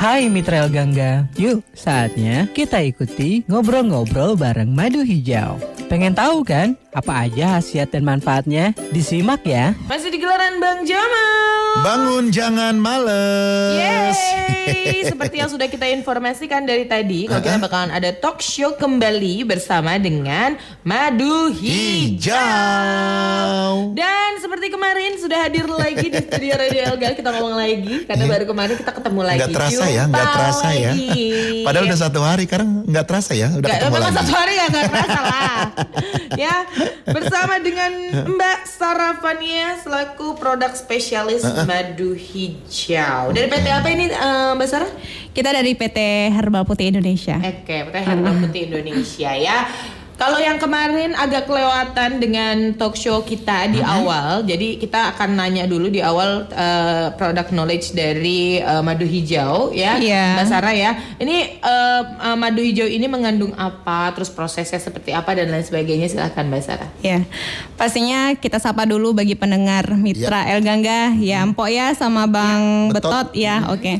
Hai Mitra El Gangga, yuk saatnya kita ikuti ngobrol-ngobrol bareng Madu Hijau. Pengen tahu kan apa aja khasiat dan manfaatnya? Disimak ya. Masih di gelaran Bang Jamal. Bangun jangan males. Yeay, seperti yang sudah kita informasikan dari tadi, kalau kita bakalan ada talk show kembali bersama dengan Madu Hijau. Dan seperti kemarin sudah hadir lagi di studio Radio Elga, kita ngomong lagi karena baru kemarin kita ketemu lagi. Nggak terasa ya, nggak terasa ya. Padahal udah 1 hari, sekarang nggak terasa ya, udah ketemu lagi. 1 hari ya nggak terasa lah. Ya, bersama dengan Mbak Sarah Fania selaku produk spesialis Madu Hijau. Dari PT apa ini Mbak Sarah? Kita dari PT Herbal Putih Indonesia. Oke, PT Herbal Putih Indonesia ya. Kalau yang kemarin agak kelewatan dengan talk show kita di awal, jadi kita akan nanya dulu di awal product knowledge dari madu hijau ya, Mbak Sarah ya. Ini madu hijau ini mengandung apa, terus prosesnya seperti apa dan lain sebagainya, silakan Mbak Sarah. Ya, pastinya kita sapa dulu bagi pendengar Mitra El Gangga, ya Mpok ya sama Bang Betot ya, oke.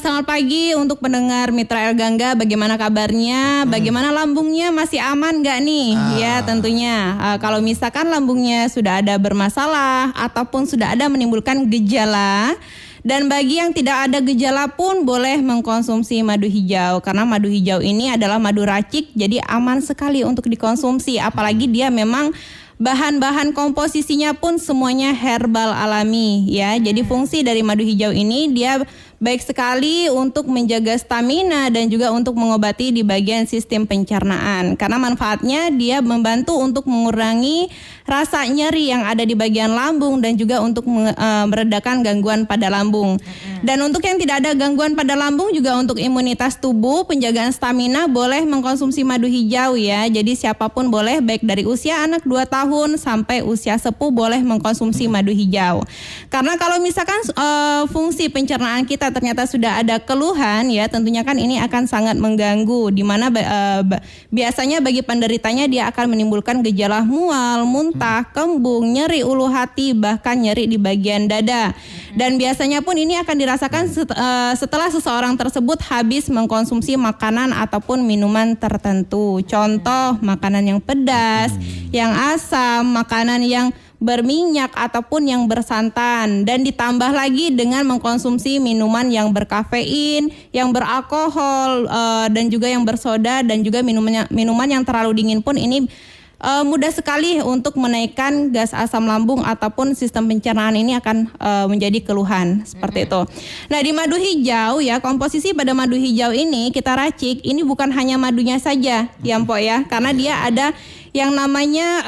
Selamat pagi untuk pendengar Mitra El Gangga, bagaimana kabarnya? Bagaimana lambungnya, masih aman gak nih? Ya tentunya kalau misalkan lambungnya sudah ada bermasalah ataupun sudah ada menimbulkan gejala, dan bagi yang tidak ada gejala pun boleh mengkonsumsi madu hijau, karena madu hijau ini adalah madu racik, jadi aman sekali untuk dikonsumsi, apalagi dia memang bahan-bahan komposisinya pun semuanya herbal alami ya. Jadi fungsi dari madu hijau ini dia baik sekali untuk menjaga stamina dan juga untuk mengobati di bagian sistem pencernaan. Karena manfaatnya dia membantu untuk mengurangi rasa nyeri yang ada di bagian lambung dan juga untuk meredakan gangguan pada lambung. Dan untuk yang tidak ada gangguan pada lambung juga untuk imunitas tubuh, penjagaan stamina boleh mengkonsumsi madu hijau ya. Jadi siapapun boleh, baik dari usia anak 2 tahun sampai usia sepuh boleh mengkonsumsi madu hijau. Karena kalau misalkan fungsi pencernaan kita ternyata sudah ada keluhan ya, tentunya kan ini akan sangat mengganggu, di mana biasanya bagi penderitanya dia akan menimbulkan gejala mual, muntah, kembung, nyeri ulu hati, bahkan nyeri di bagian dada. Dan biasanya pun ini akan dirasakan setelah seseorang tersebut habis mengkonsumsi makanan ataupun minuman tertentu. Contoh makanan yang pedas, yang asam, makanan yang berminyak ataupun yang bersantan, dan ditambah lagi dengan mengkonsumsi minuman yang berkafein, yang beralkohol, dan juga yang bersoda, dan juga minuman yang terlalu dingin pun ini mudah sekali untuk menaikkan gas asam lambung ataupun sistem pencernaan ini akan menjadi keluhan seperti itu. Nah, di madu hijau ya, komposisi pada madu hijau ini kita racik, ini bukan hanya madunya saja ya Mpok ya, karena dia ada yang namanya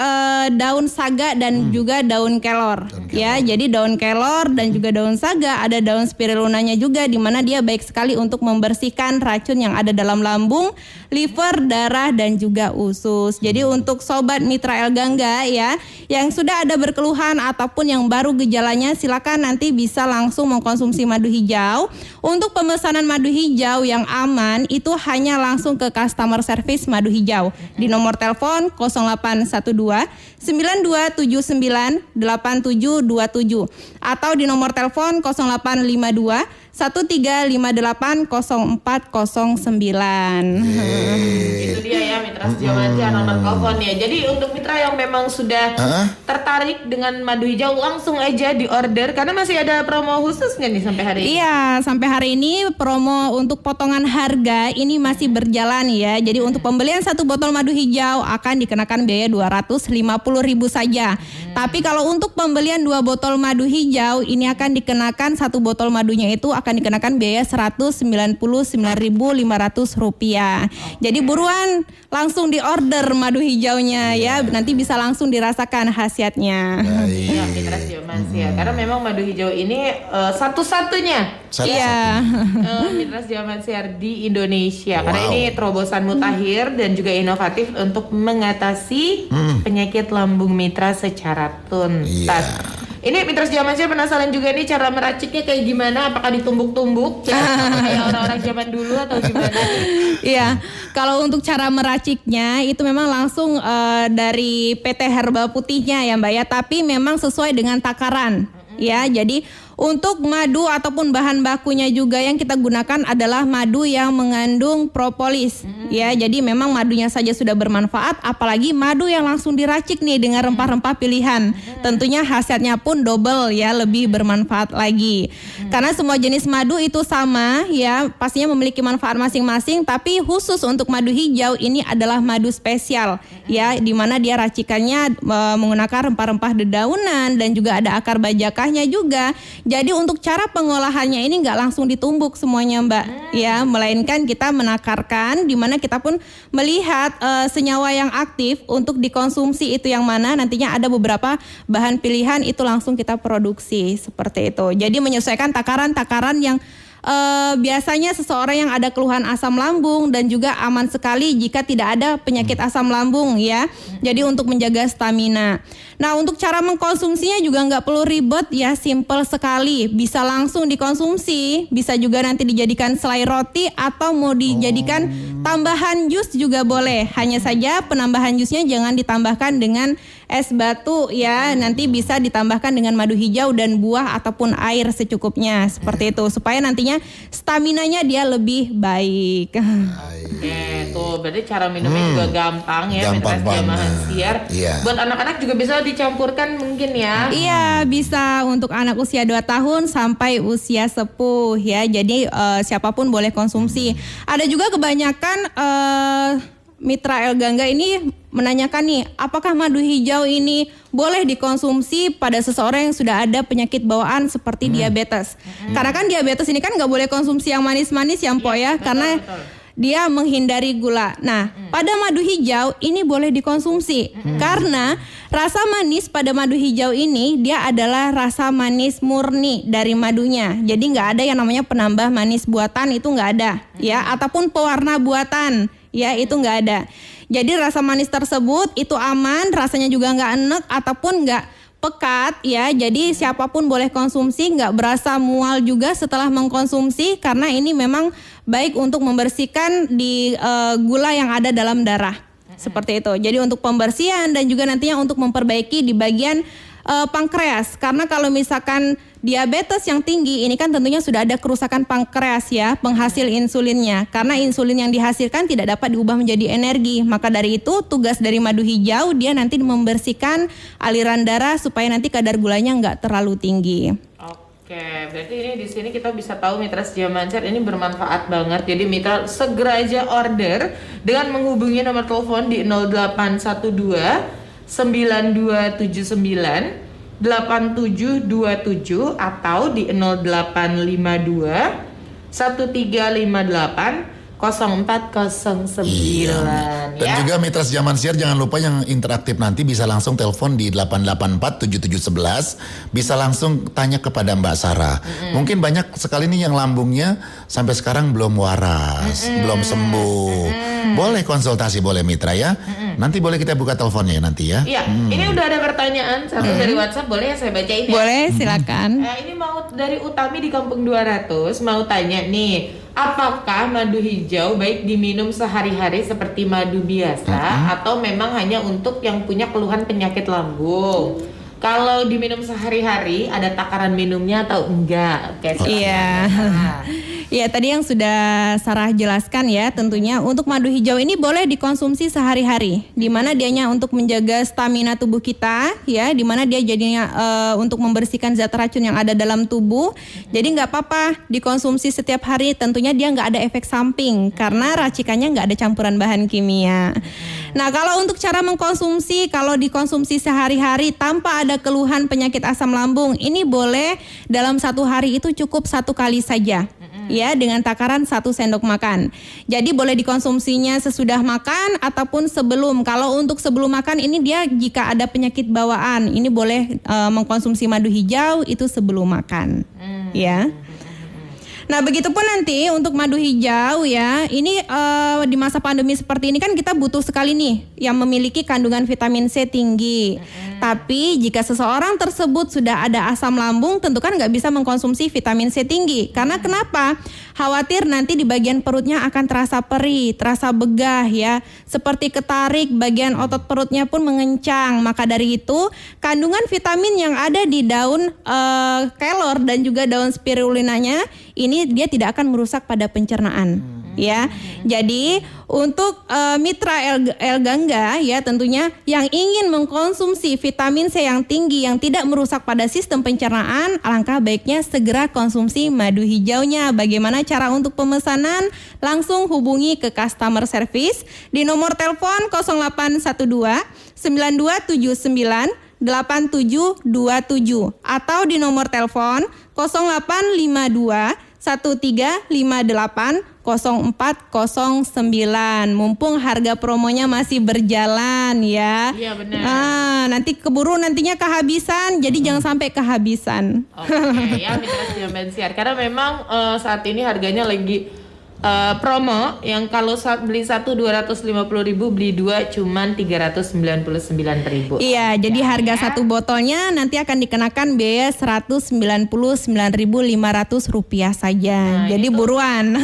daun saga dan juga daun kelor ya. Jadi daun kelor dan juga daun saga, ada daun spirulunanya juga, di mana dia baik sekali untuk membersihkan racun yang ada dalam lambung, liver, darah dan juga usus. Jadi untuk sobat Mitra El Gangga ya, yang sudah ada berkeluhan ataupun yang baru gejalanya, silakan nanti bisa langsung mengkonsumsi madu hijau. Untuk pemesanan madu hijau yang aman itu hanya langsung ke customer service madu hijau di nomor telepon 0812 9279 8727 atau di nomor telepon 0852 13580409. Itu dia ya Mitra Sejauh nomor telepon ya. Jadi untuk mitra yang memang sudah tertarik dengan madu hijau, langsung aja di order karena masih ada promo khususnya nih sampai hari ini. Iya, sampai hari ini promo untuk potongan harga ini masih berjalan ya. Jadi untuk pembelian 1 botol madu hijau akan dikenakan biaya 250.000 saja. Tapi kalau untuk pembelian 2 botol madu hijau ini akan dikenakan 1 botol madunya itu akan dikenakan biaya Rp199.500. Jadi buruan langsung di order madu hijaunya ya, nanti bisa langsung dirasakan khasiatnya. Ya, Mitra Mas ya, karena memang madu hijau ini satu-satunya. Iya. Mitra Mas di Indonesia. Karena ini terobosan mutakhir dan juga inovatif untuk mengatasi penyakit lambung mitra secara tuntas. Ini Mitra Jamansyah penasaran juga nih cara meraciknya kayak gimana? Apakah ditumbuk-tumbuk kayak orang-orang zaman dulu atau gimana? Iya, kalau untuk cara meraciknya itu memang langsung dari PT Herbal Putihnya ya Mbak ya, tapi memang sesuai dengan takaran. Ya, jadi Untuk madu ataupun bahan bakunya juga yang kita gunakan adalah madu yang mengandung propolis. Ya, jadi memang madunya saja sudah bermanfaat, apalagi madu yang langsung diracik nih dengan rempah-rempah pilihan. Tentunya khasiatnya pun double ya, lebih bermanfaat lagi. Karena semua jenis madu itu sama ya, pastinya memiliki manfaat masing-masing, tapi khusus untuk madu hijau ini adalah madu spesial ya, di mana dia racikannya menggunakan rempah-rempah dedaunan dan juga ada akar bajakahnya juga. Jadi untuk cara pengolahannya ini nggak langsung ditumbuk semuanya Mbak ya, melainkan kita menakarkan, di mana kita pun melihat senyawa yang aktif untuk dikonsumsi itu yang mana. Nantinya ada beberapa bahan pilihan itu langsung kita produksi seperti itu. Jadi menyesuaikan takaran-takaran yang biasanya seseorang yang ada keluhan asam lambung, dan juga aman sekali jika tidak ada penyakit asam lambung ya. Jadi untuk menjaga stamina. Nah, untuk cara mengkonsumsinya juga nggak perlu ribet ya, simple sekali. Bisa langsung dikonsumsi, bisa juga nanti dijadikan selai roti atau mau dijadikan tambahan jus juga boleh. Hanya saja penambahan jusnya jangan ditambahkan dengan es batu ya, nanti bisa ditambahkan dengan madu hijau dan buah ataupun air secukupnya seperti itu, supaya nantinya staminanya dia lebih baik. Tuh berarti cara minumnya juga gampang ya, Gampang Mitra Jamaah banget. Siar. Iya. Buat anak-anak juga bisa dicampurkan mungkin ya. Iya, bisa untuk anak usia 2 tahun sampai usia sepuh ya. Jadi siapapun boleh konsumsi. Ada juga kebanyakan Mitra El Gangga ini menanyakan nih, apakah madu hijau ini boleh dikonsumsi pada seseorang yang sudah ada penyakit bawaan seperti diabetes. Karena kan diabetes ini kan nggak boleh konsumsi yang manis-manis ya Mpok ya, karena dia menghindari gula. Nah, pada madu hijau ini boleh dikonsumsi karena rasa manis pada madu hijau ini dia adalah rasa manis murni dari madunya. Jadi nggak ada yang namanya penambah manis buatan, itu nggak ada ya, ataupun pewarna buatan. Ya, itu nggak ada. Jadi rasa manis tersebut itu aman, rasanya juga nggak enek ataupun nggak pekat ya. Jadi siapapun boleh konsumsi, nggak berasa mual juga setelah mengkonsumsi, karena ini memang baik untuk membersihkan di gula yang ada dalam darah. Seperti itu. Jadi untuk pembersihan dan juga nantinya untuk memperbaiki di bagian pankreas. Karena kalau misalkan diabetes yang tinggi ini kan tentunya sudah ada kerusakan pankreas ya, penghasil insulinnya. Karena insulin yang dihasilkan tidak dapat diubah menjadi energi. Maka dari itu tugas dari madu hijau dia nanti membersihkan aliran darah supaya nanti kadar gulanya nggak terlalu tinggi. Oke, berarti ini di sini kita bisa tahu Mitra Jamaah Siar ini bermanfaat banget. Jadi Mitra segera aja order dengan menghubungi nomor telepon di 0812 9279 8727 atau di 0852 1358 0409 Dan ya. juga Mitra Jamaah Siar jangan lupa yang interaktif nanti bisa langsung telepon di 884-7711, bisa langsung tanya kepada Mbak Sarah. Mungkin banyak sekali nih yang lambungnya sampai sekarang belum waras, belum sembuh. Boleh konsultasi, boleh Mitra ya. Nanti boleh kita buka teleponnya nanti ya. Iya, ini udah ada pertanyaan satu dari WhatsApp, boleh ya saya bacain ya? Boleh, silakan. Ini mau dari Utami di Kampung 200, mau tanya nih, apakah madu hijau baik diminum sehari-hari seperti madu biasa atau memang hanya untuk yang punya keluhan penyakit lambung? Kalau diminum sehari-hari ada takaran minumnya atau enggak? Oke, Iya. Iya, tadi yang sudah Sarah jelaskan ya, tentunya untuk madu hijau ini boleh dikonsumsi sehari-hari, di mana dianya untuk menjaga stamina tubuh kita ya, di mana dia jadinya untuk membersihkan zat racun yang ada dalam tubuh. Jadi nggak apa-apa dikonsumsi setiap hari, tentunya dia nggak ada efek samping karena racikannya nggak ada campuran bahan kimia. Nah, kalau untuk cara mengkonsumsi, kalau dikonsumsi sehari-hari tanpa ada keluhan penyakit asam lambung, ini boleh dalam satu hari itu cukup 1 kali saja. Ya, dengan takaran 1 sendok makan. Jadi boleh dikonsumsinya sesudah makan ataupun sebelum. Kalau untuk sebelum makan ini dia jika ada penyakit bawaan, ini boleh mengkonsumsi madu hijau itu sebelum makan. Ya. Nah, begitupun nanti untuk madu hijau ya. Ini di masa pandemi seperti ini kan kita butuh sekali nih yang memiliki kandungan vitamin C tinggi. Tapi jika seseorang tersebut sudah ada asam lambung, tentu kan nggak bisa mengkonsumsi vitamin C tinggi. Karena kenapa? Khawatir nanti di bagian perutnya akan terasa perih, terasa begah ya. Seperti ketarik, bagian otot perutnya pun mengencang. Maka dari itu, kandungan vitamin yang ada di daun kelor dan juga daun spirulinanya, ini dia tidak akan merusak pada pencernaan. Ya, jadi untuk mitra L-Gangga ya tentunya yang ingin mengkonsumsi vitamin C yang tinggi yang tidak merusak pada sistem pencernaan, alangkah baiknya segera konsumsi madu hijaunya. Bagaimana cara untuk pemesanan? Langsung hubungi ke customer service di nomor telepon 0812 9279 8727 atau di nomor telepon 0852 1358 0409. Mumpung harga promonya masih berjalan ya. Iya benar. Nanti keburu nantinya kehabisan, jadi jangan sampai kehabisan. Oke, ya Mitra Jamban Siar. Karena memang saat ini harganya lagi promo yang kalau beli satu 250.000, beli dua cuman 399.000. Iya, jadi harga satu botolnya nanti akan dikenakan biaya Rp199.500 saja. Jadi buruan.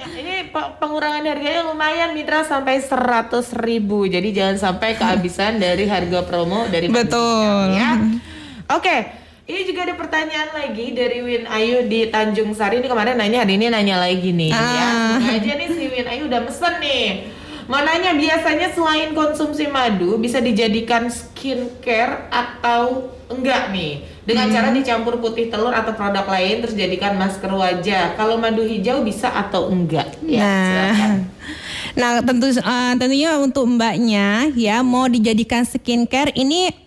Ini pengurangan harganya lumayan Mitra, sampai 100.000. Jadi jangan sampai kehabisan dari harga promo dari Betul. ya. Oke. Ini juga ada pertanyaan lagi dari Win Ayu di Tanjung Sari. Ini kemarin nanya, hari ini nanya lagi nih. Ya, semoga aja nih si Win Ayu udah mesen nih. Mau nanya, biasanya selain konsumsi madu bisa dijadikan skincare atau enggak nih? Dengan cara dicampur putih telur atau produk lain terus jadikan masker wajah. Kalau madu hijau bisa atau enggak? Ya, silakan. Nah, tentunya untuk mbaknya ya mau dijadikan skincare ini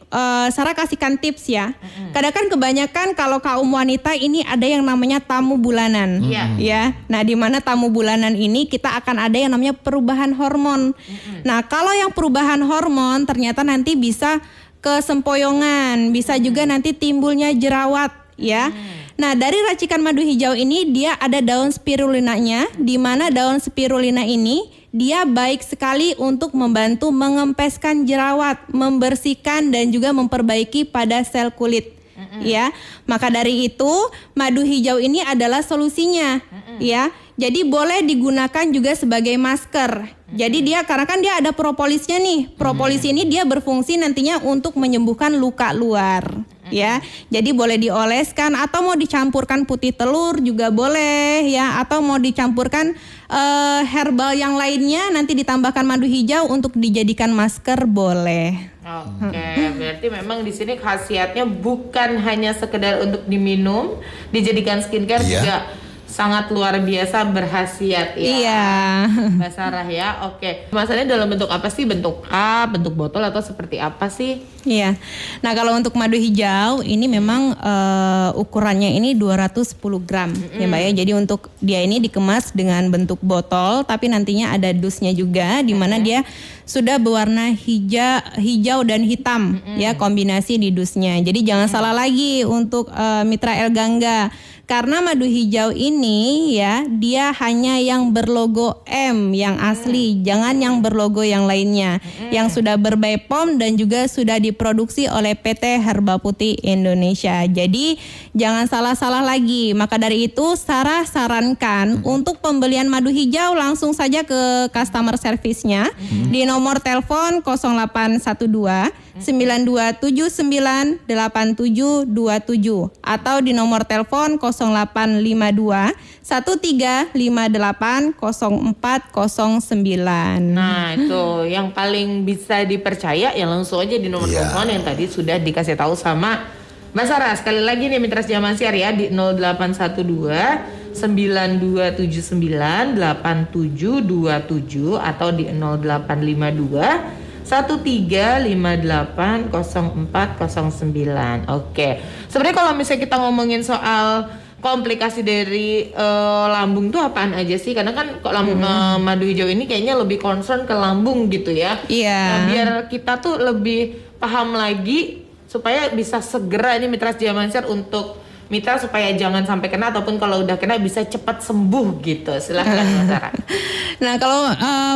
Sarah kasihkan tips ya. Kadang kan kebanyakan kalau kaum wanita ini ada yang namanya tamu bulanan, ya. Nah, di mana tamu bulanan ini kita akan ada yang namanya perubahan hormon. Nah, kalau yang perubahan hormon ternyata nanti bisa kesempoyongan, bisa juga nanti timbulnya jerawat, ya. Nah, dari racikan madu hijau ini dia ada daun spirulinanya, di mana daun spirulina ini dia baik sekali untuk membantu mengempeskan jerawat, membersihkan dan juga memperbaiki pada sel kulit. Ya, maka dari itu madu hijau ini adalah solusinya. Ya, jadi boleh digunakan juga sebagai masker. Jadi dia karena kan dia ada propolisnya nih. Propolis ini dia berfungsi nantinya untuk menyembuhkan luka luar. Ya, jadi boleh dioleskan atau mau dicampurkan putih telur juga boleh ya, atau mau dicampurkan herbal yang lainnya nanti ditambahkan madu hijau untuk dijadikan masker boleh. Oke, berarti memang di sini khasiatnya bukan hanya sekedar untuk diminum, dijadikan skincare juga sangat luar biasa berkhasiat ya. Iya. Mbak Sarah ya. Oke. Kemasannya dalam bentuk apa sih? Bentuk cup, bentuk botol atau seperti apa sih? Iya. Nah, kalau untuk madu hijau ini memang ukurannya ini 210 gram ya Mbak ya. Jadi untuk dia ini dikemas dengan bentuk botol tapi nantinya ada dusnya juga di mana dia sudah berwarna hijau dan hitam ya, kombinasi di dusnya. Jadi jangan salah lagi untuk mitra L-Gangga. Karena madu hijau ini ya, dia hanya yang berlogo M yang asli, jangan yang berlogo yang lainnya. Yang sudah ber-BPOM dan juga sudah diproduksi oleh PT Herba Putih Indonesia. Jadi jangan salah-salah lagi. Maka dari itu Sarah sarankan untuk pembelian madu hijau langsung saja ke customer service-nya di nomor telepon 0812 9279 8727 atau di nomor telepon 0852 1358 0409. Nah, itu yang paling bisa dipercaya ya langsung aja di nomor telepon yang tadi sudah dikasih tahu sama Mbak Sarah. Sekali lagi nih Mitra Jaman Siar ya, di 0812 9279 8727 atau di 0852 1358 0409. Oke. Sebenarnya kalau misalnya kita ngomongin soal komplikasi dari lambung tuh apaan aja sih? Karena kan kok madu hijau ini kayaknya lebih concern ke lambung gitu ya. Iya. Nah, biar kita tuh lebih paham lagi supaya bisa segera ini Mitra Jaman Siar untuk mitra supaya jangan sampai kena ataupun kalau udah kena bisa cepat sembuh gitu. Silahkan Mbak Sarah. Nah, kalau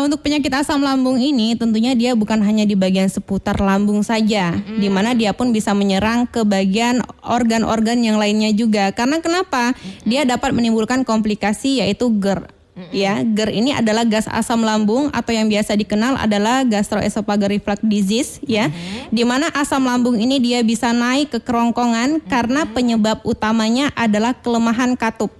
untuk penyakit asam lambung ini tentunya dia bukan hanya di bagian seputar lambung saja, di mana dia pun bisa menyerang ke bagian organ-organ yang lainnya juga. Karena kenapa? Dia dapat menimbulkan komplikasi yaitu GERD. Ya, GERD ini adalah gas asam lambung atau yang biasa dikenal adalah gastroesophageal reflux disease ya. Di mana asam lambung ini dia bisa naik ke kerongkongan karena penyebab utamanya adalah kelemahan katup.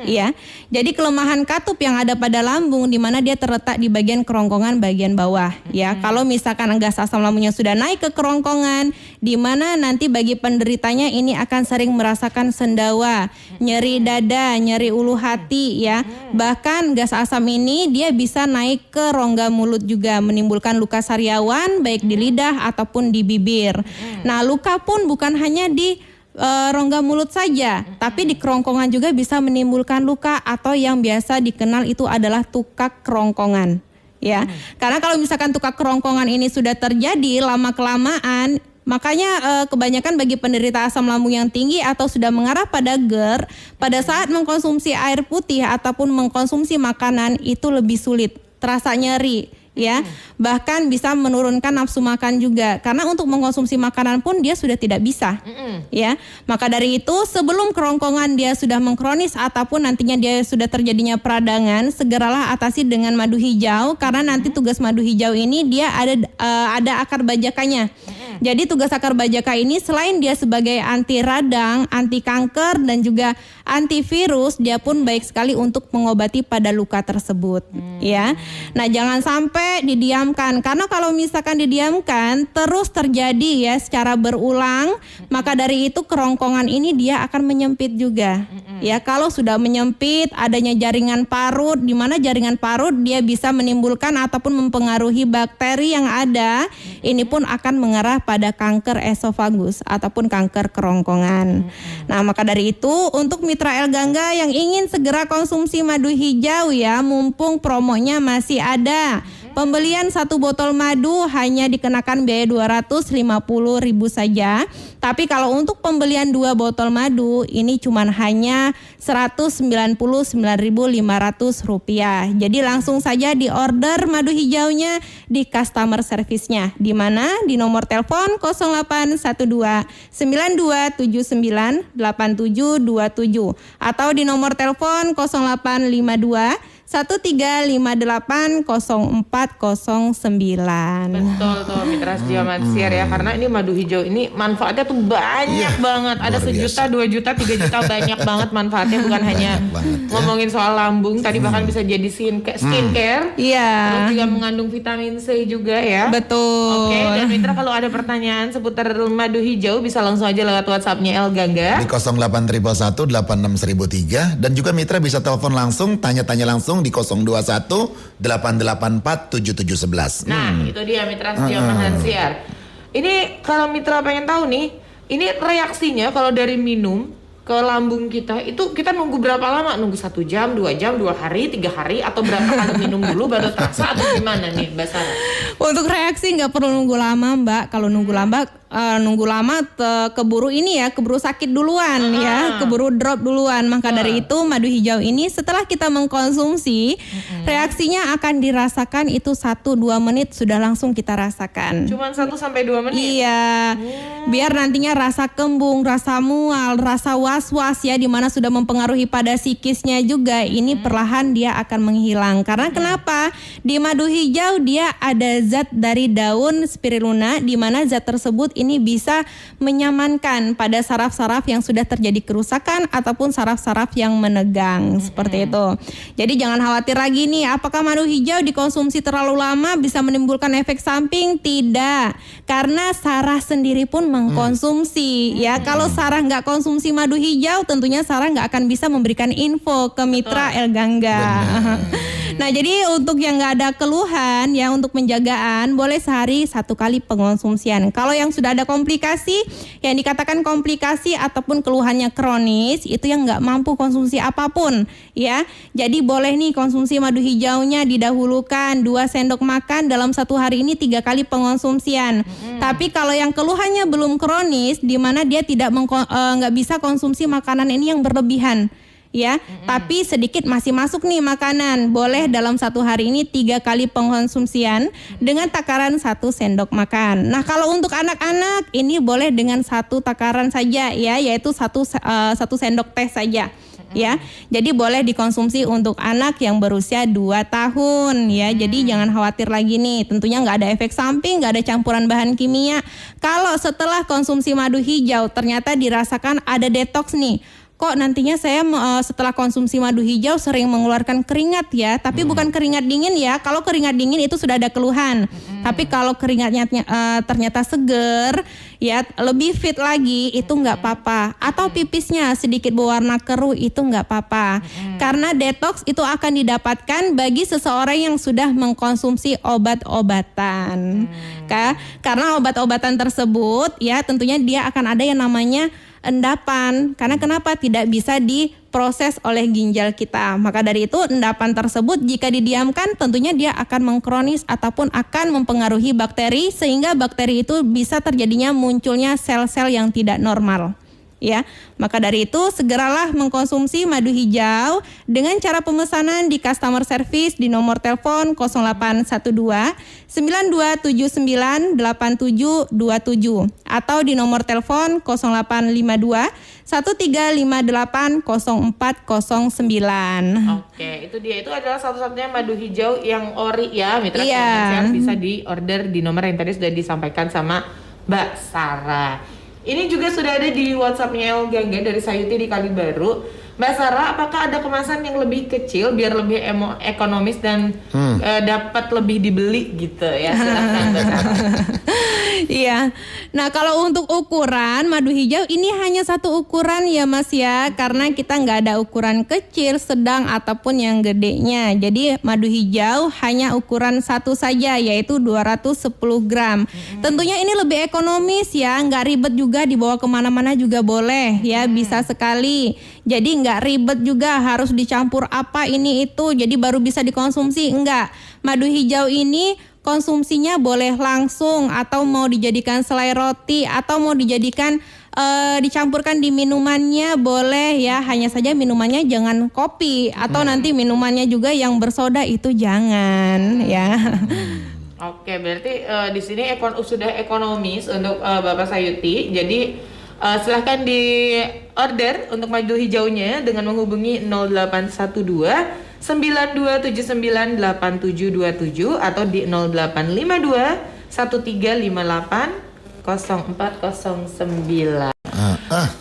Ya. Jadi kelemahan katup yang ada pada lambung di mana dia terletak di bagian kerongkongan bagian bawah ya. Kalau misalkan gas asam lambungnya sudah naik ke kerongkongan di mana nanti bagi penderitanya ini akan sering merasakan sendawa, nyeri dada, nyeri ulu hati ya. Bahkan gas asam ini dia bisa naik ke rongga mulut juga menimbulkan luka sariawan baik di lidah ataupun di bibir. Nah, luka pun bukan hanya di rongga mulut saja, tapi di kerongkongan juga bisa menimbulkan luka atau yang biasa dikenal itu adalah tukak kerongkongan. Ya, karena kalau misalkan tukak kerongkongan ini sudah terjadi lama kelamaan, makanya kebanyakan bagi penderita asam lambung yang tinggi atau sudah mengarah pada GERD, pada saat mengkonsumsi air putih ataupun mengkonsumsi makanan itu lebih sulit, terasa nyeri. Ya, bahkan bisa menurunkan nafsu makan juga karena untuk mengkonsumsi makanan pun dia sudah tidak bisa. Ya, maka dari itu sebelum kerongkongan dia sudah mengkronis ataupun nantinya dia sudah terjadinya peradangan, segeralah atasi dengan madu hijau karena nanti tugas madu hijau ini dia ada akar bajakannya. Jadi tugas akar bajaka ini selain dia sebagai anti radang, anti kanker dan juga antivirus, dia pun baik sekali untuk mengobati pada luka tersebut. Ya, nah jangan sampai didiamkan karena kalau misalkan didiamkan terus terjadi ya secara berulang, maka dari itu kerongkongan ini dia akan menyempit juga. Ya, kalau sudah menyempit adanya jaringan parut, di mana jaringan parut dia bisa menimbulkan ataupun mempengaruhi bakteri yang ada, ini pun akan mengarah pada kanker esofagus ataupun kanker kerongkongan. Nah, maka dari itu untuk mitra El Gangga yang ingin segera konsumsi madu hijau ya, mumpung promonya masih ada. Pembelian 1 botol madu hanya dikenakan biaya 250.000 saja. Tapi kalau untuk pembelian 2 botol madu ini cuman hanya Rp199.500. Jadi langsung saja di order madu hijaunya di customer service-nya di mana di nomor telepon 0812 9279 8727 atau di nomor telepon 0852 13580409. Betul tuh Mitra Setia Maksiar ya, karena ini madu hijau ini manfaatnya tuh banyak banget. Ada 1 juta, 2 juta, 3 juta, banyak banget manfaatnya, bukan hanya ngomongin soal lambung, tadi bahkan bisa jadi skincare. Iya. Terus juga mengandung vitamin C juga ya. Betul. Oke, dan Mitra kalau ada pertanyaan seputar madu hijau bisa langsung aja lewat WhatsApp-nya El Gangga di 0811 86003 dan juga Mitra bisa telepon langsung, tanya-tanya langsung di 021 884 7711. Nah, itu dia Mitra Setia Maksiar. Ini kalau Mitra pengen tahu nih, ini reaksinya kalau dari minum ke lambung kita itu kita nunggu berapa lama? Nunggu 1 jam, 2 jam, 2 hari, 3 hari atau berapa kali minum dulu baru terasa atau gimana nih Mbak Sarah? Untuk reaksi nggak perlu nunggu lama Mbak. Kalau nunggu lama keburu ini ya, keburu sakit duluan ya, keburu drop duluan. Maka dari itu madu hijau ini setelah kita mengkonsumsi, reaksinya akan dirasakan itu 1-2 menit sudah langsung kita rasakan. Cuman 1-2 menit? Iya, biar nantinya rasa kembung, rasa mual, rasa was-was ya, dimana sudah mempengaruhi pada psikisnya juga, ini perlahan dia akan menghilang. Karena kenapa? Di madu hijau dia ada zat dari daun spirulina, di mana zat tersebut ini bisa menyamankan pada saraf-saraf yang sudah terjadi kerusakan ataupun saraf-saraf yang menegang, seperti itu. Jadi jangan khawatir lagi nih, apakah madu hijau dikonsumsi terlalu lama bisa menimbulkan efek samping? Tidak, karena Sarah sendiri pun mengkonsumsi ya. Kalau Sarah nggak konsumsi madu hijau, tentunya Sarah nggak akan bisa memberikan info ke Mitra El Gangga. Nah, jadi untuk yang nggak ada keluhan ya, untuk penjagaan boleh sehari 1 kali pengonsumsian. Kalau yang sudah ada komplikasi, yang dikatakan komplikasi ataupun keluhannya kronis, itu yang nggak mampu konsumsi apapun ya. Jadi boleh nih konsumsi madu hijaunya didahulukan 2 sendok makan dalam 1 hari ini 3 kali pengonsumsian. Tapi kalau yang keluhannya belum kronis, di mana dia tidak nggak bisa konsumsi makanan ini yang berlebihan. Ya, tapi sedikit masih masuk nih makanan. Boleh dalam 1 hari ini 3 kali pengkonsumsian dengan takaran 1 sendok makan. Nah, kalau untuk anak-anak ini boleh dengan 1 takaran saja ya, yaitu 1 sendok teh saja. Ya, jadi boleh dikonsumsi untuk anak yang berusia 2 tahun ya. Jadi jangan khawatir lagi nih. Tentunya nggak ada efek samping, nggak ada campuran bahan kimia. Kalau setelah konsumsi madu hijau ternyata dirasakan ada detoks nih. Kok nantinya saya setelah konsumsi madu hijau sering mengeluarkan keringat ya, tapi bukan keringat dingin ya. Kalau keringat dingin itu sudah ada keluhan. Tapi kalau keringatnya ternyata seger ya, lebih fit lagi, itu nggak apa-apa. Atau pipisnya sedikit berwarna keruh, itu nggak apa-apa. Karena detox itu akan didapatkan bagi seseorang yang sudah mengkonsumsi obat-obatan. Karena obat-obatan tersebut ya tentunya dia akan ada yang namanya endapan, karena kenapa tidak bisa diproses oleh ginjal kita. Maka dari itu endapan tersebut jika didiamkan tentunya dia akan mengkronis ataupun akan mempengaruhi bakteri, sehingga bakteri itu bisa terjadinya munculnya sel-sel yang tidak normal. Ya, maka dari itu segeralah mengkonsumsi madu hijau dengan cara pemesanan di customer service di nomor telepon 0812 9279 8727 atau di nomor telepon 0852 1358 0409. Oke, itu dia. Itu adalah satu-satunya madu hijau yang ori ya, Mitra Iya. yang bisa di-order di nomor yang tadi sudah disampaikan sama Mbak Sarah. Ini juga sudah ada di WhatsApp-nya El Gangga dari Sayuti di Kalibaru. Mbak Sarah, apakah ada kemasan yang lebih kecil biar lebih ekonomis dan dapat lebih dibeli gitu ya? Silakan Mbak Sarah. Iya. Nah, kalau untuk ukuran madu hijau ini hanya 1 ukuran ya Mas ya, karena kita nggak ada ukuran kecil, sedang ataupun yang gedenya. Jadi madu hijau hanya ukuran 1 saja, yaitu 210 gram. Tentunya ini lebih ekonomis ya, nggak ribet juga, dibawa kemana-mana juga boleh ya, bisa sekali. Jadi nggak ribet juga harus dicampur apa ini itu, jadi baru bisa dikonsumsi, enggak. Madu hijau ini konsumsinya boleh langsung atau mau dijadikan selai roti atau mau dijadikan dicampurkan di minumannya boleh ya, hanya saja minumannya jangan kopi atau nanti minumannya juga yang bersoda itu jangan ya. Oke, berarti di sini sudah ekonomis untuk Bapak Sayuti. Jadi silahkan di order untuk madu hijaunya dengan menghubungi 0812 92798727 atau di 0852 1358 0409.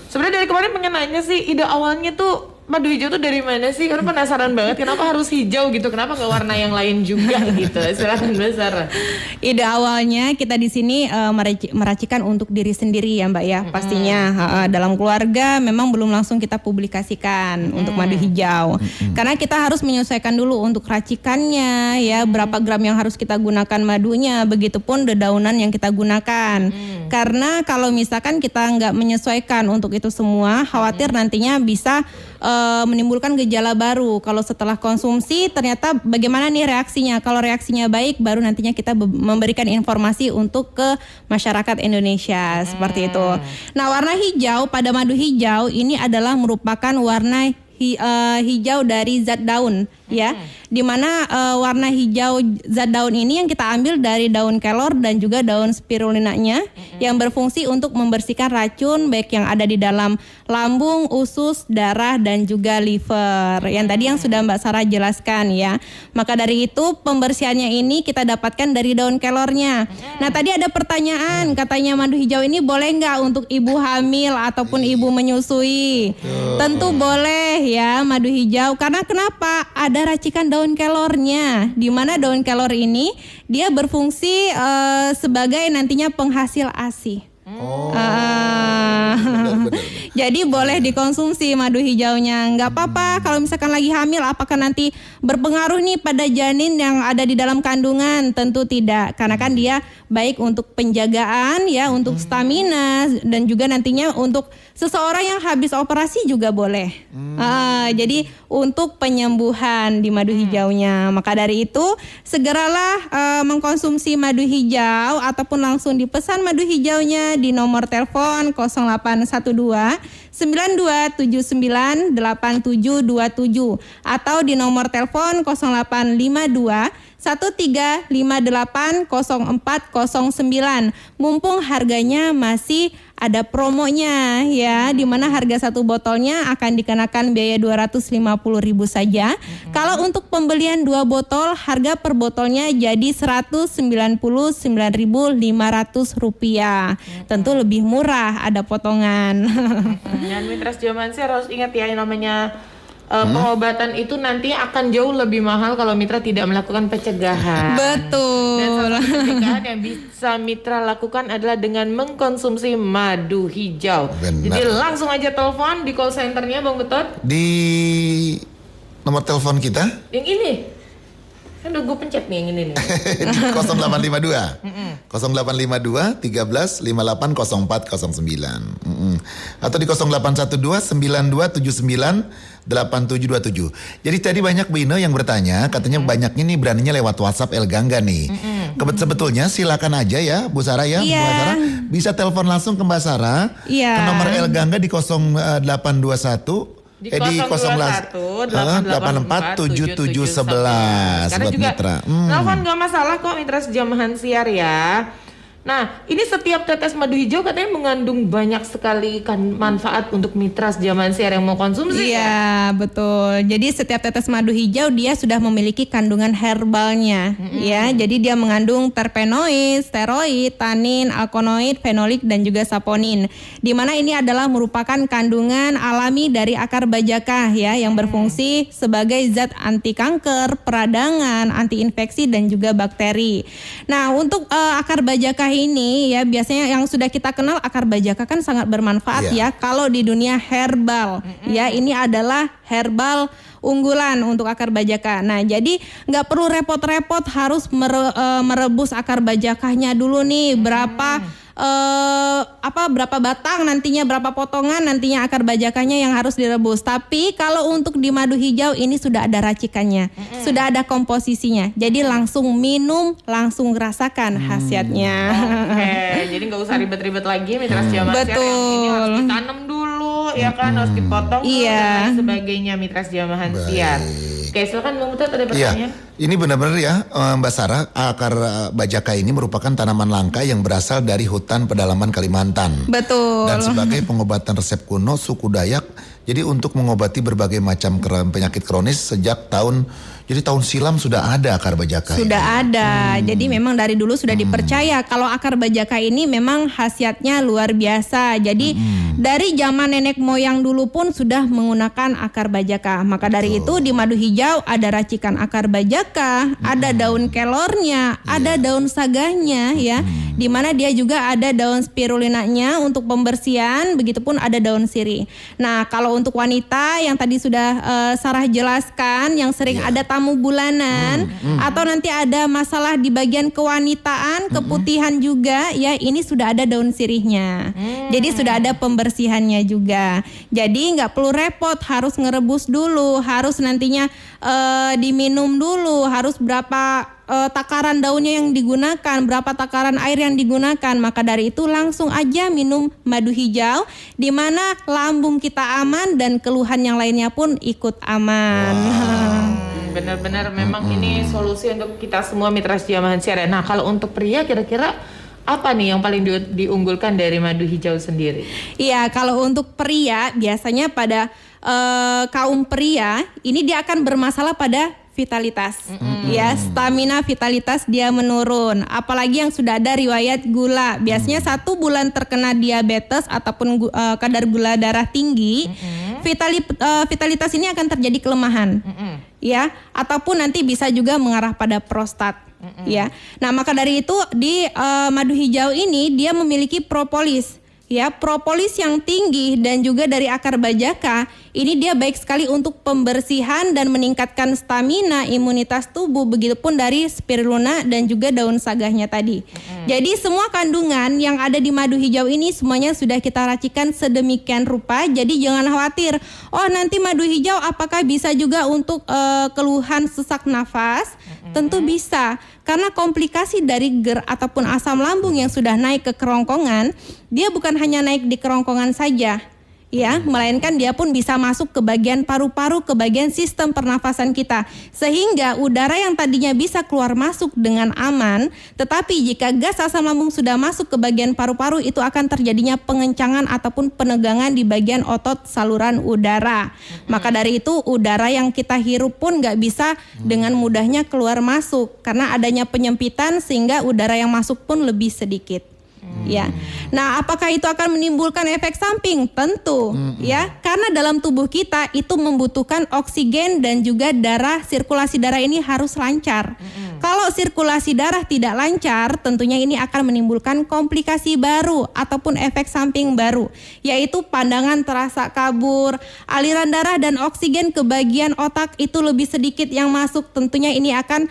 Sebenarnya dari kemarin pengen nanya sih, ide awalnya tuh madu hijau tuh dari mana sih? Karena penasaran banget kenapa harus hijau gitu, kenapa nggak warna yang lain juga gitu. Silakan Mbak Sarah. Ide awalnya kita di sini meracikan untuk diri sendiri ya Mbak ya, pastinya dalam keluarga memang belum langsung kita publikasikan untuk madu hijau. Karena kita harus menyesuaikan dulu untuk racikannya ya, berapa gram yang harus kita gunakan madunya, begitupun dedaunan yang kita gunakan. Karena kalau misalkan kita nggak menyesuaikan untuk itu semua, khawatir nantinya bisa menimbulkan gejala baru. Kalau setelah konsumsi ternyata bagaimana nih reaksinya? Kalau reaksinya baik, baru nantinya kita memberikan informasi untuk ke masyarakat Indonesia seperti itu. Nah, warna hijau pada madu hijau ini adalah merupakan warna hijau dari zat daun ya, dimana warna hijau zat daun ini yang kita ambil dari daun kelor dan juga daun spirulinanya yang berfungsi untuk membersihkan racun baik yang ada di dalam lambung, usus, darah dan juga liver yang tadi yang sudah Mbak Sarah jelaskan ya. Maka dari itu pembersihannya ini kita dapatkan dari daun kelornya. Nah, tadi ada pertanyaan katanya madu hijau ini boleh nggak untuk ibu hamil ataupun ibu menyusui? Tentu boleh ya madu hijau, karena kenapa? Ada racikan daun kelornya, di mana daun kelor ini dia berfungsi sebagai nantinya penghasil ASI. Jadi boleh dikonsumsi madu hijaunya. Nggak apa-apa kalau misalkan lagi hamil, apakah nanti berpengaruh nih pada janin yang ada di dalam kandungan? Tentu tidak, karena kan dia baik untuk penjagaan ya, untuk stamina, dan juga nantinya untuk seseorang yang habis operasi juga boleh. Jadi untuk penyembuhan di madu hijaunya. Maka dari itu segeralah mengkonsumsi madu hijau ataupun langsung dipesan madu hijaunya di nomor telepon 0812 9279 8727 atau di nomor telepon 0852 1358 0409. Mumpung harganya masih ada promonya ya, di mana harga satu botolnya akan dikenakan biaya 250.000 saja. Kalau untuk pembelian 2 botol, harga per botolnya jadi Rp199.500. Tentu lebih murah, ada potongan. Dan Mitra Jamansyar harus ingat ya, yang namanya pengobatan itu nanti akan jauh lebih mahal kalau Mitra tidak melakukan pencegahan. Betul. Dan salah satu pencegahan yang bisa Mitra lakukan adalah dengan mengkonsumsi madu hijau. Benar. Jadi langsung aja telepon di call centernya Bang Betot. Di nomor telepon kita Yang ini. Kan udah gue pencet nih yang ini nih. 0852 0852 13 58 0409 atau di 0812 9279 8727. Jadi tadi banyak Bu Ine yang bertanya, katanya banyaknya nih beraninya lewat WhatsApp El Gangga nih. Sebetulnya silakan aja ya Bu Sarah ya, Iya. Bu Sarah bisa telepon langsung ke Mbak Sarah Iya. ke nomor El Gangga di 0821 Di 021 84 7711 Karena buat juga Mitra. telepon gak masalah kok Mitra Sejamahan Siar ya. Nah, ini setiap tetes madu hijau katanya mengandung banyak sekali manfaat untuk Mitra Sejamahan Siar yang mau konsumsi. Iya, betul. Jadi setiap tetes madu hijau dia sudah memiliki kandungan herbalnya, ya. Jadi dia mengandung terpenoid, steroid, tanin, alkaloid, fenolik dan juga saponin. Di mana ini adalah merupakan kandungan alami dari akar bajaka ya, yang berfungsi sebagai zat anti kanker, peradangan, anti infeksi dan juga bakteri. Nah, untuk akar bajaka ini ya, biasanya yang sudah kita kenal akar bajaka kan sangat bermanfaat ya kalau di dunia herbal. Ya, ini adalah herbal unggulan untuk akar bajaka. Nah, jadi nggak perlu repot-repot harus merebus akar bajakanya dulu nih, berapa batang nantinya, berapa potongan nantinya akar bajakanya yang harus direbus. Tapi kalau untuk di madu hijau ini sudah ada racikannya, sudah ada komposisinya. Jadi langsung minum, langsung rasakan khasiatnya. Oke, jadi nggak usah ribet-ribet lagi Mitra Sejamahan Siar. Yang ini harus ditanam dulu ya kan, harus dipotong dulu dan lain sebagainya Mitra Sejamahan Siar. Oke, silakan Bang Betot, ada pertanyaan? Iya, ini benar-benar ya Mbak Sarah, akar bajaka ini merupakan tanaman langka yang berasal dari hutan pedalaman Kalimantan. Betul. Dan sebagai pengobatan resep kuno suku Dayak, jadi untuk mengobati berbagai macam penyakit kronis sejak tahun silam sudah ada akar bajaka. Sudah ada. Jadi memang dari dulu sudah dipercaya kalau akar bajaka ini memang khasiatnya luar biasa. Jadi dari zaman nenek moyang dulu pun sudah menggunakan akar bajaka. Maka dari itu di madu hijau ada racikan akar bajaka, ada daun kelornya, ada daun saganya ya. Di mana dia juga ada daun spirulinanya untuk pembersihan, begitupun ada daun sirih. Nah, kalau untuk wanita yang tadi sudah Sarah jelaskan, yang sering ada tamu bulanan atau nanti ada masalah di bagian kewanitaan, keputihan juga ya, ini sudah ada daun sirihnya. Jadi sudah ada pembersihannya juga. Jadi nggak perlu repot harus ngerebus dulu, harus nantinya diminum dulu, harus berapa takaran daunnya yang digunakan, berapa takaran air yang digunakan. Maka dari itu langsung aja minum madu hijau, di mana lambung kita aman dan keluhan yang lainnya pun ikut aman. Benar-benar memang ini solusi untuk kita semua Mitra Sejamahan Siar. Nah, kalau untuk pria kira-kira apa nih yang paling diunggulkan dari madu hijau sendiri? Iya, kalau untuk pria biasanya pada kaum pria ini dia akan bermasalah pada vitalitas, ya, stamina vitalitas dia menurun. Apalagi yang sudah ada riwayat gula, biasanya 1 bulan terkena diabetes ataupun kadar gula darah tinggi, vitalitas ini akan terjadi kelemahan, ya, ataupun nanti bisa juga mengarah pada prostat, ya. Nah, maka dari itu di madu hijau ini dia memiliki propolis. ya, propolis yang tinggi dan juga dari akar bajaka, ini dia baik sekali untuk pembersihan dan meningkatkan stamina, imunitas tubuh, begitupun dari spirulina dan juga daun sagahnya tadi. Jadi semua kandungan yang ada di madu hijau ini semuanya sudah kita racikan sedemikian rupa, jadi jangan khawatir, oh nanti madu hijau apakah bisa juga untuk keluhan sesak nafas? Tentu bisa, karena komplikasi dari GERD ataupun asam lambung yang sudah naik ke kerongkongan, dia bukan hanya naik di kerongkongan saja, ya, melainkan dia pun bisa masuk ke bagian paru-paru, ke bagian sistem pernafasan kita, sehingga udara yang tadinya bisa keluar masuk dengan aman, tetapi jika gas asam lambung sudah masuk ke bagian paru-paru, itu akan terjadinya pengencangan ataupun penegangan di bagian otot saluran udara. Maka dari itu udara yang kita hirup pun nggak bisa dengan mudahnya keluar masuk, karena adanya penyempitan sehingga udara yang masuk pun lebih sedikit. Ya, nah apakah itu akan menimbulkan efek samping? Tentu, ya, karena dalam tubuh kita itu membutuhkan oksigen dan juga darah, sirkulasi darah ini harus lancar. Kalau sirkulasi darah tidak lancar, tentunya ini akan menimbulkan komplikasi baru ataupun efek samping baru, yaitu pandangan terasa kabur, aliran darah dan oksigen ke bagian otak itu lebih sedikit yang masuk. Tentunya ini akan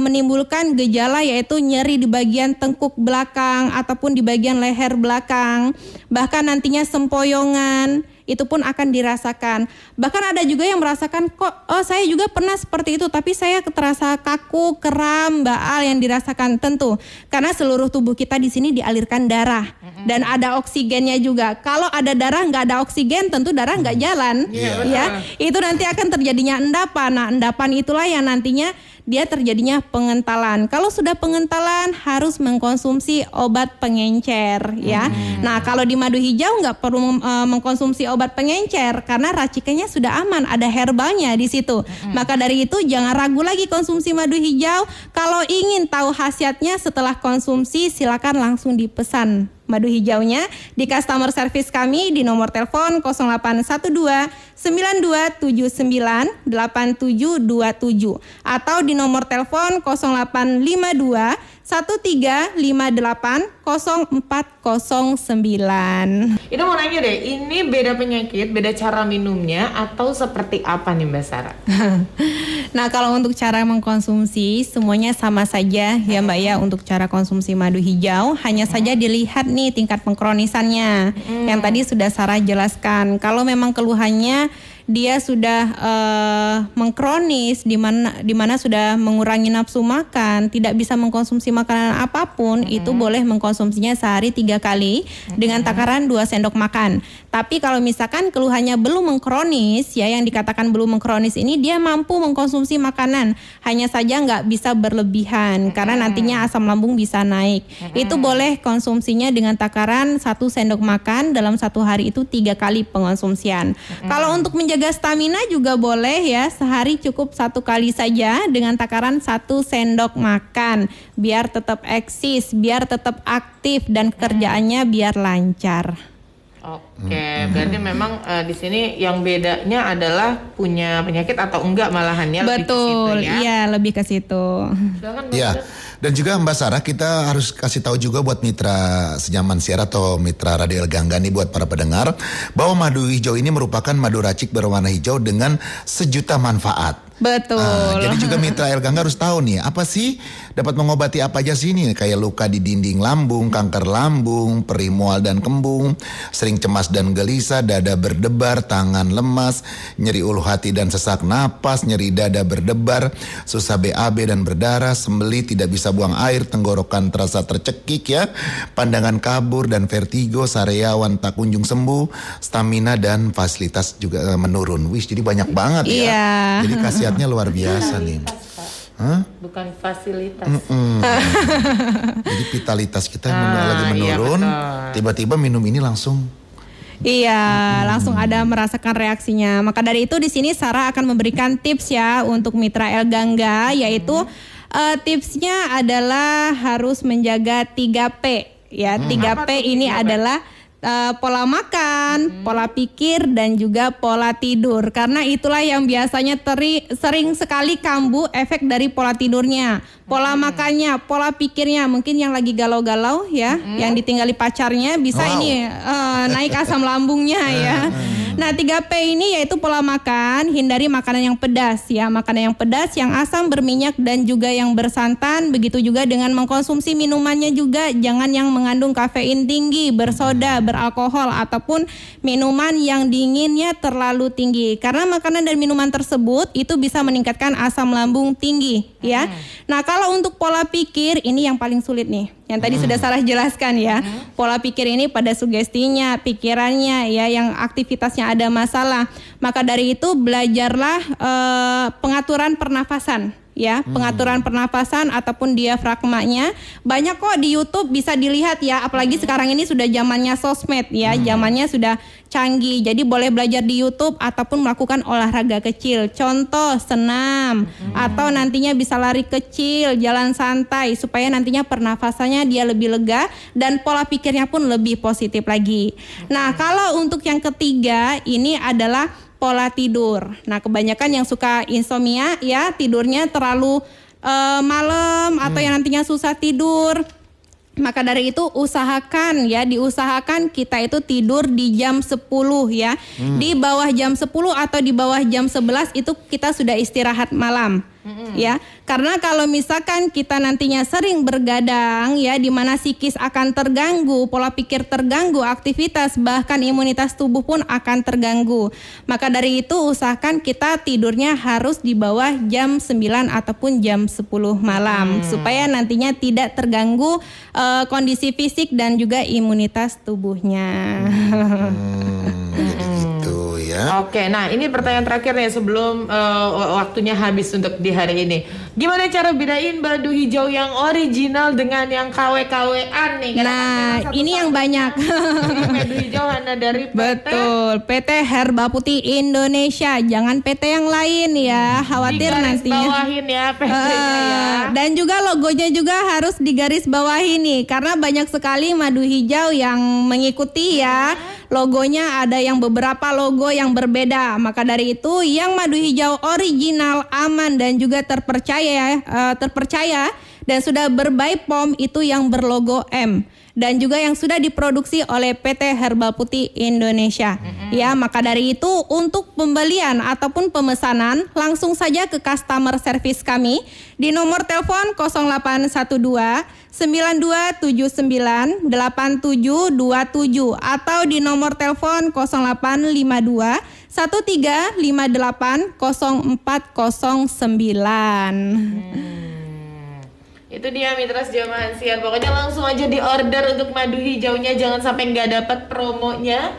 menimbulkan gejala yaitu nyeri di bagian tengkuk belakang ataupun di bagian leher belakang, bahkan nantinya sempoyongan itu pun akan dirasakan. Bahkan ada juga yang merasakan, kok oh saya juga pernah seperti itu, tapi saya terasa kaku, kram, baal yang dirasakan. Tentu karena seluruh tubuh kita di sini dialirkan darah dan ada oksigennya juga. Kalau ada darah nggak ada oksigen, tentu darah nggak jalan, ya. Itu nanti akan terjadinya endapan. Nah, endapan itulah yang nantinya dia terjadinya pengentalan. Kalau sudah pengentalan harus mengkonsumsi obat pengencer, ya. Nah, kalau di madu hijau nggak perlu mengkonsumsi obat pengencer karena racikannya sudah aman, ada herbalnya di situ. Maka dari itu jangan ragu lagi konsumsi madu hijau. Kalau ingin tahu khasiatnya setelah konsumsi, silakan langsung dipesan madu hijaunya di customer service kami di nomor telepon 0812 9279 8727 atau di nomor telepon 0852 1358 0409. Itu mau nanya deh, ini beda penyakit, beda cara minumnya atau seperti apa nih Mbak Sarah? Nah, kalau untuk cara mengkonsumsi semuanya sama saja ya Mbak ya. Untuk cara konsumsi madu hijau hanya saja dilihat nih tingkat pengkronisannya. Yang tadi sudah Sarah jelaskan. Kalau memang keluhannya dia sudah mengkronis, di mana sudah mengurangi nafsu makan, tidak bisa mengkonsumsi makanan apapun, itu boleh mengkonsumsinya sehari 3 kali dengan takaran 2 sendok makan. Tapi kalau misalkan keluhannya belum mengkronis, ya yang dikatakan belum mengkronis ini, dia mampu mengkonsumsi makanan, hanya saja nggak bisa berlebihan karena nantinya asam lambung bisa naik. Itu boleh konsumsinya dengan takaran 1 sendok makan dalam 1 hari itu 3 kali pengonsumsian. Kalau untuk menjaga stamina juga boleh ya, sehari cukup 1 kali saja dengan takaran 1 sendok makan, biar tetap eksis, biar tetap aktif dan kerjaannya biar lancar. Oke, berarti memang di sini yang bedanya adalah punya penyakit atau enggak malahannya. Betul, lebih ke situ, ya? Iya lebih ke situ. Iya, dan juga Mbak Sarah, kita harus kasih tahu juga buat mitra Senyaman Siar atau mitra Radio El Gangga nih, buat para pendengar, bahwa madu hijau ini merupakan madu racik berwarna hijau dengan sejuta manfaat. Betul. Jadi juga mitra El Gangga harus tahu nih, apa sih dapat mengobati apa aja sih ini, kayak luka di dinding lambung, kanker lambung, perih mual dan kembung, sering cemas dan gelisah, dada berdebar, tangan lemas, nyeri ulu hati dan sesak napas, nyeri dada berdebar, susah BAB dan berdarah, sembeli, tidak bisa buang air, tenggorokan terasa tercekik ya, pandangan kabur dan vertigo, sariawan tak kunjung sembuh, stamina dan fasilitas juga menurun. Wih, jadi banyak banget ya. Iya. Jadi khasiatnya luar biasa nih. Hah? Bukan fasilitas. Jadi vitalitas kita lagi menurun, iya, tiba-tiba minum ini langsung. Iya, langsung ada merasakan reaksinya. Maka dari itu di sini Sarah akan memberikan tips ya untuk mitra El Gangga, yaitu tipsnya adalah harus menjaga 3P ya. 3P ini adalah pola makan, pola pikir, dan juga pola tidur. Karena itulah yang biasanya sering sekali kambuh efek dari pola tidurnya, pola makannya, pola pikirnya. Mungkin yang lagi galau-galau ya, yang ditinggali pacarnya bisa ini naik asam lambungnya ya. Nah 3P ini yaitu pola makan, hindari makanan yang pedas ya, makanan yang pedas, yang asam, berminyak, dan juga yang bersantan. Begitu juga dengan mengkonsumsi minumannya juga, jangan yang mengandung kafein tinggi, bersoda, beralkohol, ataupun minuman yang dinginnya terlalu tinggi. Karena makanan dan minuman tersebut itu bisa meningkatkan asam lambung tinggi ya. Nah kalau untuk pola pikir ini yang paling sulit nih, yang tadi sudah Sarah jelaskan ya. Pola pikir ini pada sugestinya, pikirannya ya, yang aktivitasnya ada masalah. Maka dari itu belajarlah pengaturan pernafasan ya, pengaturan pernafasan ataupun diafragmanya. Banyak kok di YouTube bisa dilihat ya, apalagi sekarang ini sudah zamannya sosmed ya, zamannya sudah canggih. Jadi boleh belajar di YouTube ataupun melakukan olahraga kecil. Contoh senam atau nantinya bisa lari kecil, jalan santai supaya nantinya pernafasannya dia lebih lega dan pola pikirnya pun lebih positif lagi. Nah, kalau untuk yang ketiga ini adalah pola tidur. Nah, kebanyakan yang suka insomnia ya, tidurnya terlalu malam atau yang nantinya susah tidur. Maka dari itu diusahakan kita itu tidur di jam 10 ya. Di bawah jam 10 atau di bawah jam 11 itu kita sudah istirahat malam. Ya, karena kalau misalkan kita nantinya sering bergadang ya, di mana psikis akan terganggu, pola pikir terganggu, aktivitas bahkan imunitas tubuh pun akan terganggu. Maka dari itu usahakan kita tidurnya harus di bawah jam 9 ataupun jam 10 malam supaya nantinya tidak terganggu kondisi fisik dan juga imunitas tubuhnya. Ya. Oke, nah ini pertanyaan terakhir nih sebelum waktunya habis untuk di hari ini. Gimana cara bedain madu hijau yang original dengan yang KW-KW-an nih? Nah, ini yang banyak. Madu hijau hanya dari PT. Betul, PT Herba Putih Indonesia. Jangan PT yang lain ya, khawatir nantinya. Bawahin ya PT-nya ya. Dan juga logonya juga harus digaris bawahi nih, karena banyak sekali madu hijau yang mengikuti ya. Logonya ada yang beberapa logo yang berbeda. Maka dari itu yang madu hijau original, aman dan juga terpercaya dan sudah berby POM itu yang berlogo M. Dan juga yang sudah diproduksi oleh PT Herba Putih Indonesia. Ya, maka dari itu untuk pembelian ataupun pemesanan langsung saja ke customer service kami di nomor telepon 0812 9279 8727 atau di nomor telepon 0852 1358 0409. Itu dia mitra Jamaah Siar. Pokoknya langsung aja di order untuk madu hijaunya, jangan sampai nggak dapat promonya.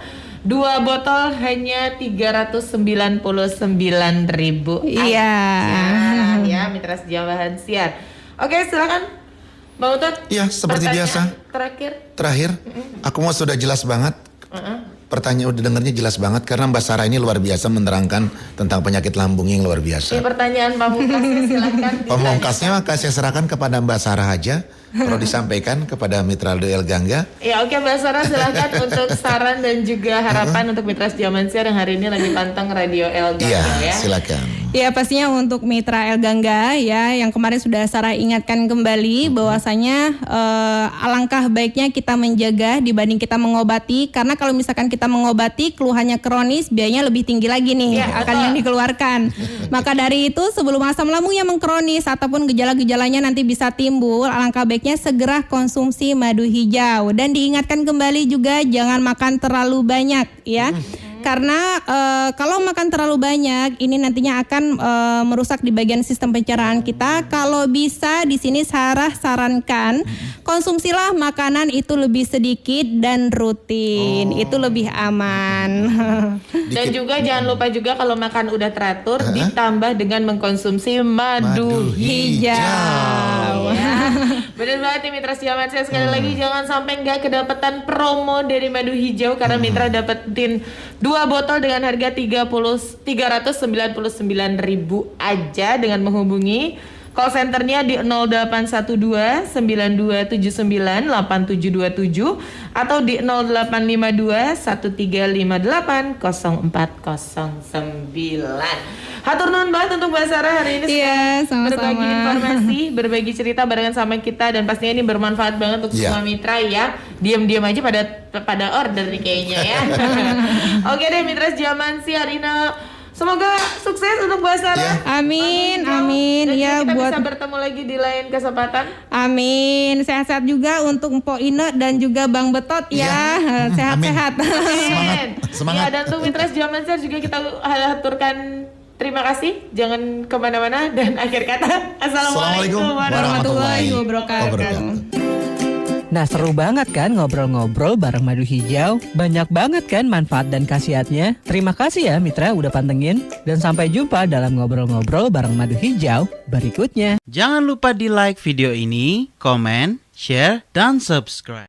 2 botol hanya 399.000 Iya. Ya, mitra Jamaah Siar. Oke, silakan Bang Utut. Iya, seperti biasa. Terakhir. Aku mau sudah jelas banget. Pertanyaan udah dengernya jelas banget karena Mbak Sarah ini luar biasa menerangkan tentang penyakit lambung yang luar biasa. Ini pertanyaan pamungkasnya silakan. Pamungkasnya maka saya serahkan kepada Mbak Sarah aja. Perlu disampaikan kepada Mitra Radio El Gangga. Ya oke, Mbak Sarah silakan untuk saran dan juga harapan untuk Mitra Jaman Siar yang hari ini lagi pantang Radio El Gangga ya. Silakan. Ya pastinya untuk Mitra El Gangga ya, yang kemarin sudah Sarah ingatkan kembali bahwasanya alangkah baiknya kita menjaga dibanding kita mengobati, karena kalau misalkan kita mengobati keluhannya kronis, biayanya lebih tinggi lagi nih yang dikeluarkan. Maka dari itu sebelum asam lambung yang mengkronis ataupun gejala-gejalanya nanti bisa timbul, alangkah baiknya segera konsumsi madu hijau. Dan diingatkan kembali juga jangan makan terlalu banyak ya. Karena kalau makan terlalu banyak ini nantinya akan merusak di bagian sistem pencernaan kita. Kalau bisa di sini Sarah sarankan konsumsilah makanan itu lebih sedikit dan rutin. Itu lebih aman. Dan juga jangan lupa juga kalau makan udah teratur ditambah dengan mengkonsumsi madu hijau. Ya. Benar banget nih Mitra Jaman Siar, sekali lagi jangan sampai nggak kedapatan promo dari madu hijau karena Mitra dapetin 2 botol dengan harga 399.000 aja dengan menghubungi Call centernya di 0812 9279 8727 atau di 0852 1358 0409. Hatur nuhun banget untuk Mbak Sarah hari ini Iya, sama-sama. berbagi informasi, berbagi cerita barengan sama kita dan pastinya ini bermanfaat banget untuk semua mitra ya. Diam-diam aja pada order nih kayaknya ya. Oke deh Mitra Zaman Si Arina. Semoga sukses untuk Mbak Sarah. Amin, Dan ya kita buat bisa bertemu lagi di lain kesempatan. amin. Sehat-sehat juga untuk Mpok Ine dan juga Bang Betot ya. Sehat-sehat. Semangat. Ya, dan untuk Mitra Zaman Share juga kita haturkan terima kasih. Jangan kemana-mana dan akhir kata Assalamualaikum warahmatullahi wabarakatuh. Nah seru banget kan ngobrol-ngobrol bareng Madu Hijau. Banyak banget kan manfaat dan khasiatnya. Terima kasih ya Mitra udah pantengin. Dan sampai jumpa dalam ngobrol-ngobrol bareng Madu Hijau berikutnya. Jangan lupa di like video ini, komen, share, dan subscribe.